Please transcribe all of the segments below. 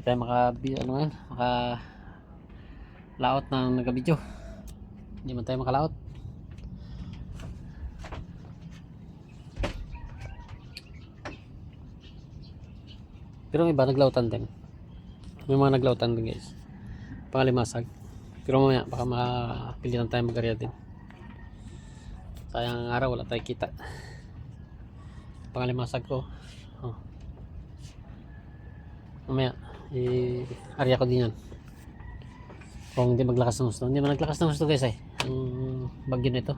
tayo maka laot ng nagabidyo. Hindi man tayo makalaot. Pero may iba naglautan din. May mga naglautan din guys. Pangalimasag. Pero mamaya baka makapilitan tayo mag-area din. Sayang araw wala tayo kita. Pangalimasag ko. Oh. Mamaya area ko din yan. Kung hindi maglakas ng gusto. Hindi man naglakas ng gusto guys ang bagyo nito.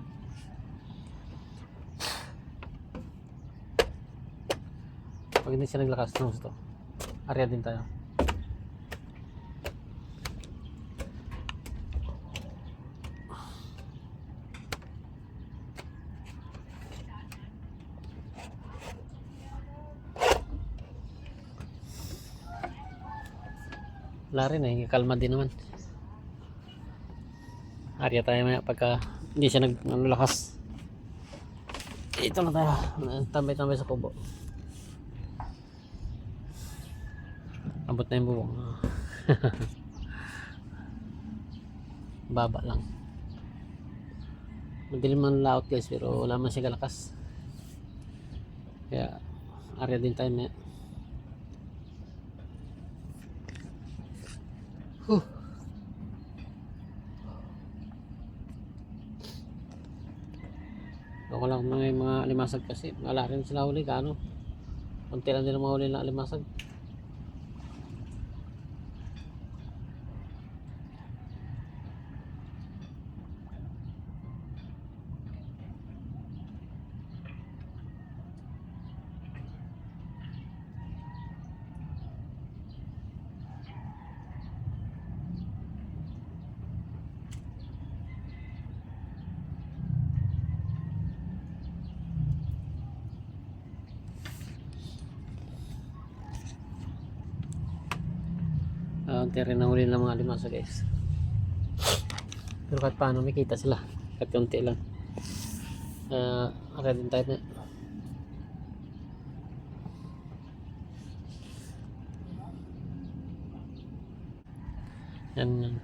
Pag hindi siya naglakas ng gusto, area din tayo. Wala rin kalma din naman. Area tayo maya pagka hindi siya naglakas. Ito na tayo. Tambay-tambay sa kubo. Abot na yung bubong. Baba lang. Madilim man laot guys pero wala man siya kalakas. Kaya area din tayo maya. Ako lang may mga alimasag kasi wala rin sila huli gaano. Kunti lang nila mahuli na alimasag. Unti rin nahuli ng mga alimasa guys. Pero kahit paano may kita sila kahit unti lang. Area din tayo na. Yan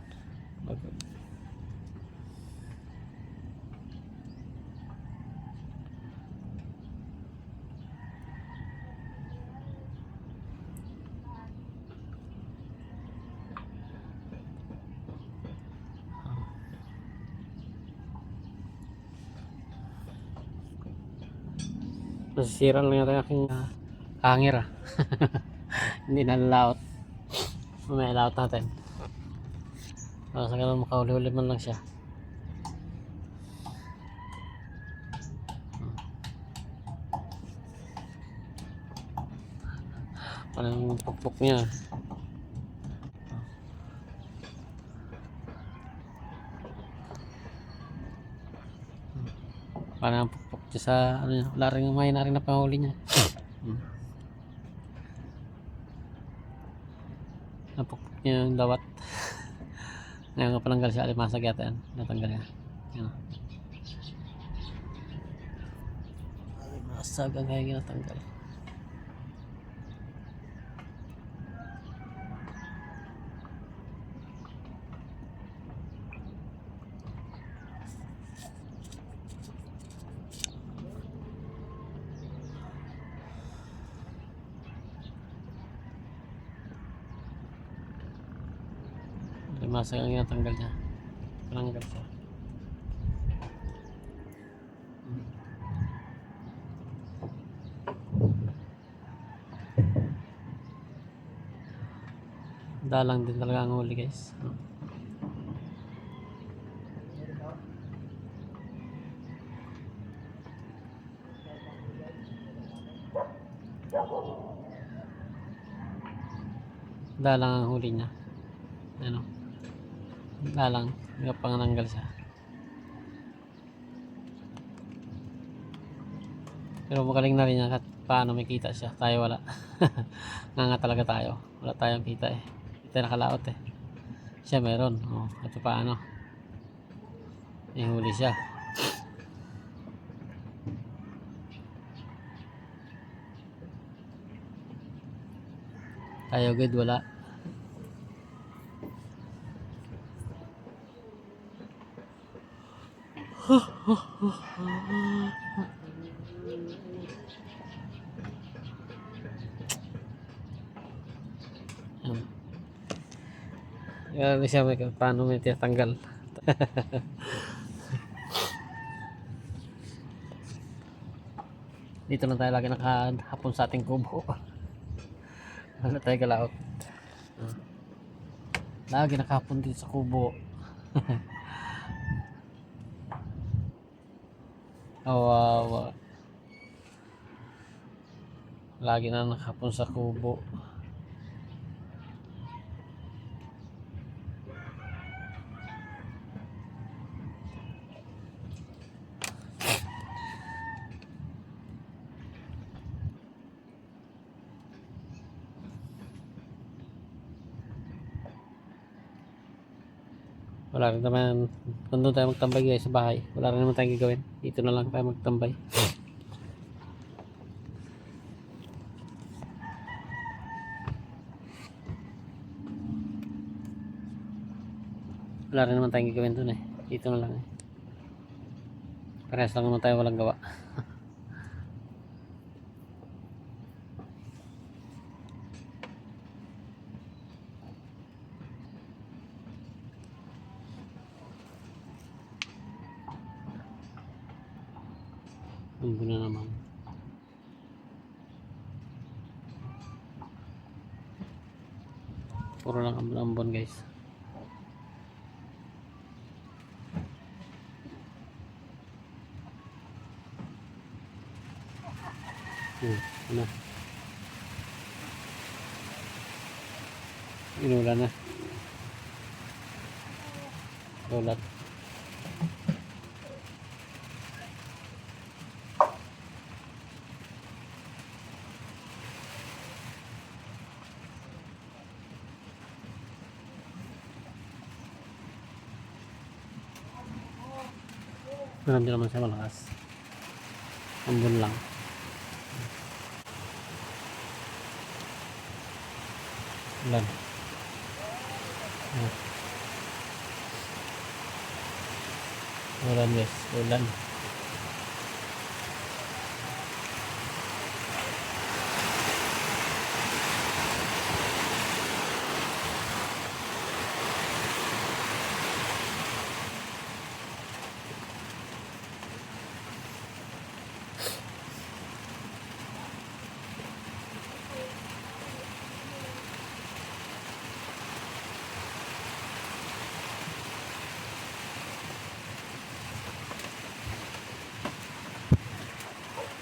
nasisira lang yata aking hanger hindi nalalaot. May laot natin sa ganun makahuli-huli man lang siya. Parang pukpuk niya. Parang pukpuk siya sa wala rin may na rin na panguli niya. Napukpuk niya yung dawat. Ngayon nga palanggal siya alimasag yata yan. Natanggal niya. Yan. Alimasag ang ngayon natanggal. Alimasag ang natanggal niya. Palanggal siya. Dalang din talaga ang huli guys. Dalang ang huli niya. Ano? Dalang. May pangananggal siya. Pero magaling na rin yan kahit paano may kita siya. Tayo wala. Nga talaga tayo. Wala tayong kita eh. Ito nakalaot eh. Siya meron. Ito paano. May huli siya. Tayo good wala. Yan siya may paano may tinatanggal. Dito lang tayo lagi nakahapon sa ating kubo. Wala tayo galaot. Lagi nakahapon dito sa kubo. Kawawa. Lagi na nakahapon sa kubo. Wala rin naman, kung doon tayo magtambay guys sa bahay, wala rin naman tayong gagawin. Dito na lang tayo magtambay. Wala rin naman tayong gagawin doon eh. Dito na lang eh. Parehas lang naman tayo walang gawa. Ang na naman. Puro lang ambon guys. Ano? Inula na. Ulat. Hindi naman siya malakas. Ambon lang. Ulan. Ulan guys, ulan.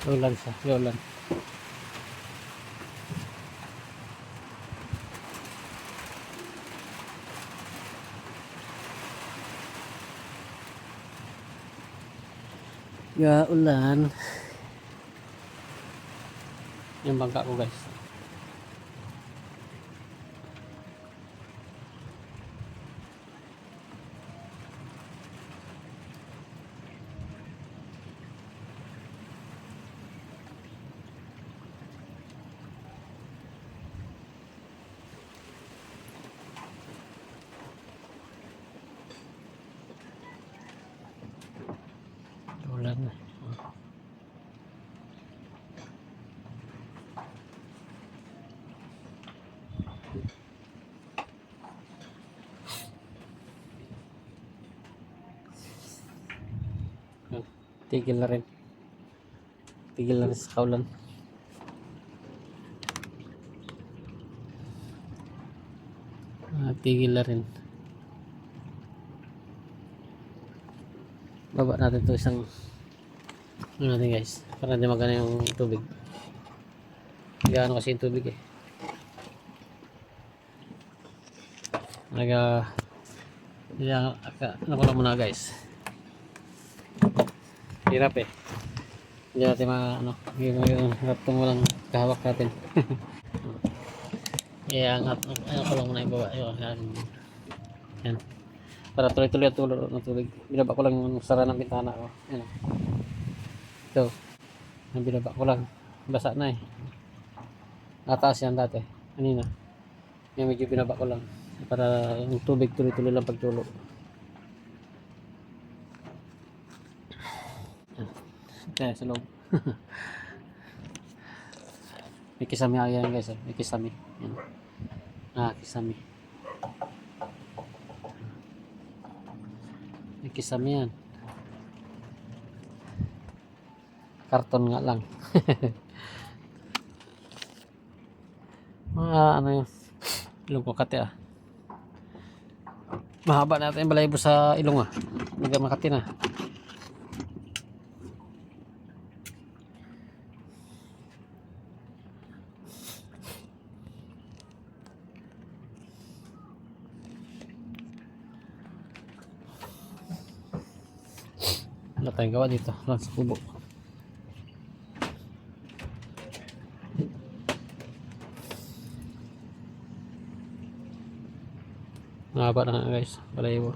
Ulan siya, ulan. Ya ulan. Yung bangka ko guys. Ulan na. Tigil na rin. Tigil na rin sa kaulan. Tigil na rin. Baba natin to isang ano natin guys, para hindi magana yung tubig. Gaano kasi yung tubig eh. Ano ko lang muna guys. Hirap eh. Hindi natin yung harap kung walang kahawak natin. Ano ko lang muna yung baba. Yan. Para tuloy-tuloy ang tulo ng tubig. Binaba ko lang yung sara ng bintana ko. Yan. Ito. Binaba ko lang. Basa na eh. Nataas yan dati. Kanina. Yan medyo binaba ko lang. Para yung tubig tuloy-tuloy lang pagtulo. Kaya sa loob. May kisame yan guys. May kisame. Yan. Kisame. May kisame yan. Karton nga lang. Mga ano yun. Ilong ko kati Mahaba natin yung balaybo sa ilong Hindi makati na. Wala tayong gawa dito lang sa kubo. Mahaba na nga guys, balayibo.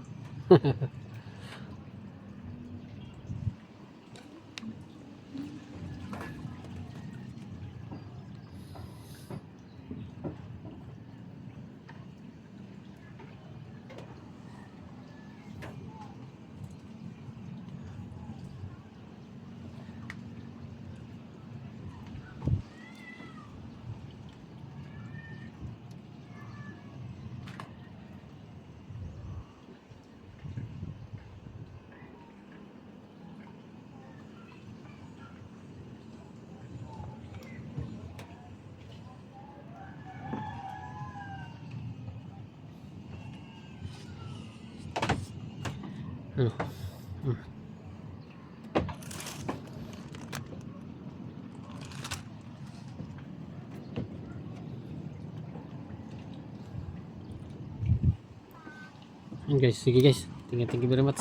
Guys, sige guys, thank you very much.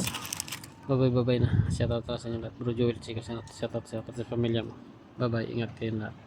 Bye bye na. Shout out sa inyo lahat. Bro Joel, shout out sa pamilya mo. Bye bye, ingat kayo lahat.